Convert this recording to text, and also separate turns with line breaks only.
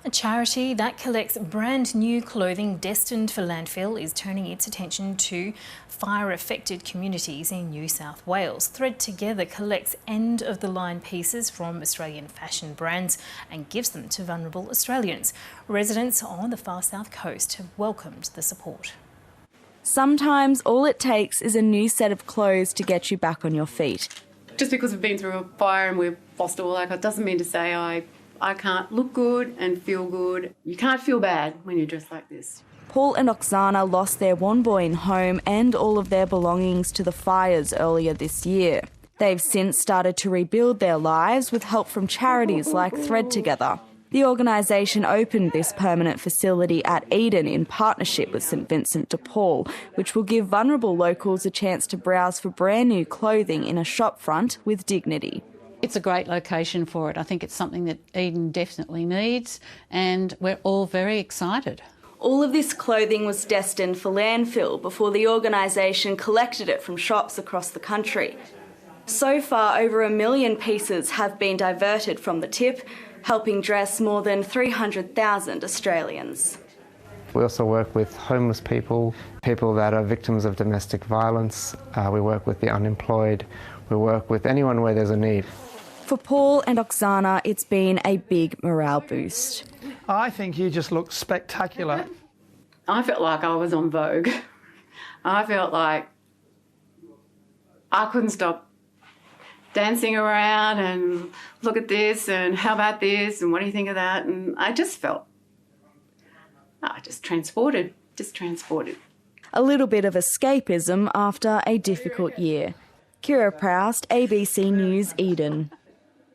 A charity that collects brand new clothing destined for landfill is turning its attention to fire-affected communities in New South Wales. Thread Together collects end-of-the-line pieces from Australian fashion brands and gives them to vulnerable Australians. Residents on the far south coast have welcomed the support.
Sometimes all it takes is a new set of clothes to get you back on your feet.
Just because we've been through a fire and we've lost all that doesn't mean to say I can't look good and feel good. You can't feel bad when you're dressed like this.
Paul and Oksana lost their Wonboyne home and all of their belongings to the fires earlier this year. They've since started to rebuild their lives with help from charities like Thread Together. The organisation opened this permanent facility at Eden in partnership with St Vincent de Paul, which will give vulnerable locals a chance to browse for brand new clothing in a shopfront with dignity.
It's a great location for it. I think it's something that Eden definitely needs, and we're all very excited.
All of this clothing was destined for landfill before the organisation collected it from shops across the country. So far, over 1 million pieces have been diverted from the tip, helping dress more than 300,000 Australians.
We also work with homeless people, people that are victims of domestic violence. We work with the unemployed. We work with anyone where there's a need.
For Paul and Oksana, it's been a big morale boost.
I think you just look spectacular.
I felt like I was on Vogue. I felt like I couldn't stop dancing around and look at this and how about this and what do you think of that? And I just felt, just transported.
A little bit of escapism after a difficult year. Kira Proust, ABC News, Eden.